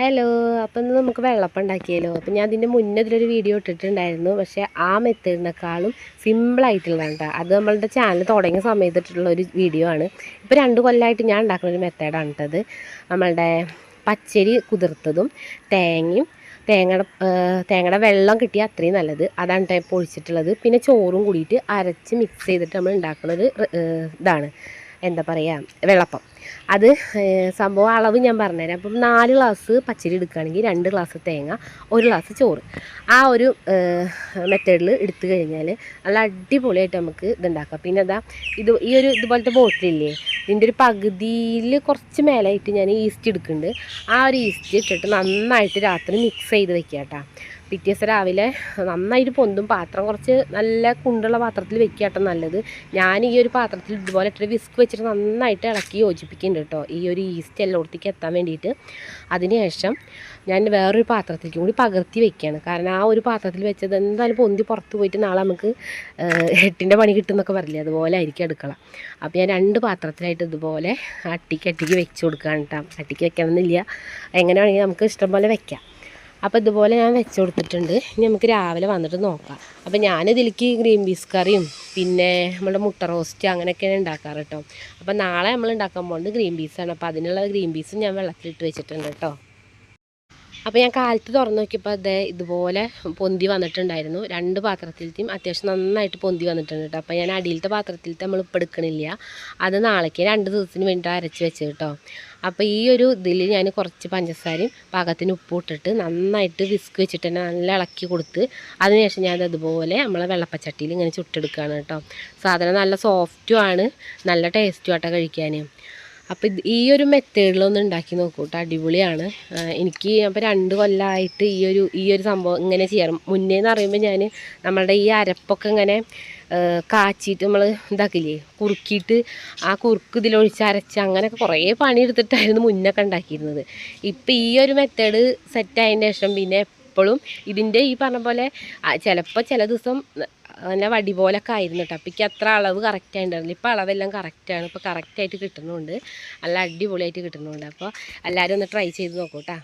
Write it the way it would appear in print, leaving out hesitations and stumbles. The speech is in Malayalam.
ഹലോ, അപ്പം ഇന്ന് നമുക്ക് വെള്ളപ്പം ഉണ്ടാക്കിയാലോ. അപ്പം ഞാൻ അതിൻ്റെ മുന്നേ ഇതിലൊരു വീഡിയോ ഇട്ടിട്ടുണ്ടായിരുന്നു. പക്ഷേ ആ മെത്തേഡിനേക്കാളും സിമ്പിളായിട്ടുള്ളതാണ് കേട്ടോ. അത് നമ്മളുടെ ചാനൽ തുടങ്ങിയ സമയത്തിട്ടുള്ള ഒരു വീഡിയോ ആണ്. ഇപ്പോൾ 2 കൊല്ലമായിട്ട് ഞാൻ ഉണ്ടാക്കുന്ന ഒരു മെത്തേഡാണ് കേട്ടത്. നമ്മളുടെ പച്ചരി കുതിർത്തതും തേങ്ങയുടെ വെള്ളം കിട്ടിയാൽ അത്രയും നല്ലത്. അതാണ് കേട്ടോ ഇപ്പോൾ ഒഴിച്ചിട്ടുള്ളത്. പിന്നെ ചോറും കൂടിയിട്ട് അരച്ച് മിക്സ് ചെയ്തിട്ട് നമ്മൾ ഉണ്ടാക്കുന്നൊരു ഇതാണ്, എന്താ പറയുക, വെള്ളപ്പം. അത് സംഭവം അളവ് ഞാൻ പറഞ്ഞുതരാം. അപ്പം 4 ഗ്ലാസ് പച്ചരി എടുക്കുകയാണെങ്കിൽ 2 ഗ്ലാസ് തേങ്ങ, 1 ഗ്ലാസ് ചോറ്. ആ ഒരു മെത്തേഡിൽ എടുത്തു കഴിഞ്ഞാൽ നല്ല അടിപൊളിയായിട്ട് നമുക്ക് ഇതുണ്ടാക്കാം. പിന്നെ ഇതുപോലത്തെ ബോട്ടിലില്ലേ, ഇതിൻ്റെ ഒരു പകുതിയിൽ കുറച്ച് മേലായിട്ട് ഞാൻ ഈസ്റ്റ് എടുക്കുന്നുണ്ട്. ആ ഒരു ഈസ്റ്റ് ഇട്ടിട്ട് നന്നായിട്ട് രാത്രി മിക്സ് ചെയ്ത് വെക്കുക കേട്ടോ. പിറ്റേ ദിവസം രാവിലെ നന്നായിട്ട് പൊന്തും. പാത്രം കുറച്ച് നല്ല കുണ്ടുള്ള പാത്രത്തിൽ വെക്കുക കേട്ടോ നല്ലത്. ഞാൻ ഈ ഒരു പാത്രത്തിൽ ഇതുപോലെ ഇട്ടിട്ട് വിസ്ക് വെച്ചിട്ട് നന്നായിട്ട് ഇളക്കി യോജിപ്പിക്കുന്നുണ്ട് കേട്ടോ, ഈ ഒരു ഈസ്റ്റ് എല്ലായിടത്തേക്ക് എത്താൻ വേണ്ടിയിട്ട്. അതിനുശേഷം ഞാൻ വേറൊരു പാത്രത്തിലേക്ക് കൂടി പകർത്തി വെക്കുകയാണ്. കാരണം ആ ഒരു പാത്രത്തിൽ വെച്ചത് എന്തായാലും പൊന്തി പുറത്ത് പോയിട്ട് നാളെ നമുക്ക് 8ൻ്റെ പണി കിട്ടുമെന്നൊക്കെ പറയില്ലേ, അതുപോലെ ആയിരിക്കും അടുക്കള. അപ്പോൾ ഞാൻ 2 പാത്രത്തിലായിട്ട് ഇതുപോലെ അട്ടിക്ക് വെച്ച് കൊടുക്കുകയാണ് കേട്ടോ. അട്ടിക്ക് വെക്കണമെന്നില്ല, എങ്ങനെ വേണമെങ്കിൽ നമുക്ക് ഇഷ്ടം പോലെ വെക്കാം. അപ്പോൾ ഇതുപോലെ ഞാൻ വെച്ച് കൊടുത്തിട്ടുണ്ട്. ഇനി നമുക്ക് രാവിലെ വന്നിട്ട് നോക്കാം. അപ്പോൾ ഞാനിതിലേക്ക് ഗ്രീൻ പീസ് കറിയും പിന്നെ നമ്മുടെ മുട്ട റോസ്റ്റ് അങ്ങനെയൊക്കെയാണ് ഉണ്ടാക്കാറ് കേട്ടോ. അപ്പോൾ നാളെ നമ്മൾ ഉണ്ടാക്കാൻ പോകുന്നത് ഗ്രീൻ പീസാണ്. അപ്പോൾ അതിനുള്ള ഗ്രീൻ പീസും ഞാൻ വെള്ളത്തിലിട്ട് വെച്ചിട്ടുണ്ട് കേട്ടോ. അപ്പോൾ ഞാൻ കാലത്ത് തുറന്ന് നോക്കിയപ്പോൾ ഇതുപോലെ പൊന്തി വന്നിട്ടുണ്ടായിരുന്നു. 2 പാത്രത്തിലത്തെയും അത്യാവശ്യം നന്നായിട്ട് പൊന്തി വന്നിട്ടുണ്ട് കേട്ടോ. അപ്പോൾ ഞാൻ അടിയിലത്തെ പാത്രത്തിലത്തെ നമ്മൾ ഇപ്പോൾ എടുക്കണില്ല, അത് നാളേക്ക് 2 ദിവസത്തിന് വേണ്ടി അരച്ച് വെച്ച് കേട്ടോ. അപ്പോൾ ഈ ഒരു ഇതിൽ ഞാൻ കുറച്ച് പഞ്ചസാരയും പാകത്തിന് ഉപ്പും ഇട്ടിട്ട് നന്നായിട്ട് വിസ്ക് വെച്ചിട്ട് തന്നെ നല്ല ഇളക്കി കൊടുത്ത് അതിനുശേഷം ഞാൻ അതുപോലെ നമ്മളെ വെള്ളപ്പച്ചട്ടിയിൽ ഇങ്ങനെ ചുട്ടെടുക്കുകയാണ് കേട്ടോ. സാധനം നല്ല സോഫ്റ്റും ആണ്, നല്ല ടേസ്റ്റും ആട്ടോ കഴിക്കാൻ. അപ്പോൾ ഈ ഒരു മെത്തേഡിലൊന്ന് ഉണ്ടാക്കി നോക്കൂ കേട്ടോ, അടിപൊളിയാണ്. എനിക്ക് അപ്പോൾ 2 കൊല്ലമായിട്ട് ഈ ഒരു സംഭവം ഇങ്ങനെ ചെയ്യാറ്. മുന്നേന്ന് പറയുമ്പോൾ ഞാൻ നമ്മളുടെ ഈ അരപ്പൊക്കെ ഇങ്ങനെ കാച്ചിയിട്ട് നമ്മൾ ഇതാക്കില്ലേ, കുറുക്കിയിട്ട് ആ കുറുക്ക് ഇതിലൊഴിച്ച് അരച്ച് അങ്ങനെയൊക്കെ കുറേ പണിയെടുത്തിട്ടായിരുന്നു മുന്നൊക്കെ ഉണ്ടാക്കിയിരുന്നത്. ഇപ്പം ഈ ഒരു മെത്തേഡ് സെറ്റായതിന് ശേഷം പിന്നെ എപ്പോഴും ഇതിൻ്റെ ഈ പറഞ്ഞ പോലെ ചിലപ്പോൾ ചില ദിവസം നല്ല വടി പോലൊക്കെ ആയിരുന്നു കേട്ടോ. അപ്പോൾ എനിക്ക് അത്ര അളവ് കറക്റ്റായിട്ടുണ്ടായിരുന്നില്ല. ഇപ്പോൾ അളവെല്ലാം കറക്റ്റാണ്, ഇപ്പോൾ കറക്റ്റായിട്ട് കിട്ടുന്നുണ്ട്, നല്ല അടിപൊളിയായിട്ട് കിട്ടുന്നുണ്ട്. അപ്പോൾ എല്ലാവരും ഒന്ന് ട്രൈ ചെയ്ത് നോക്കൂ കേട്ടോ.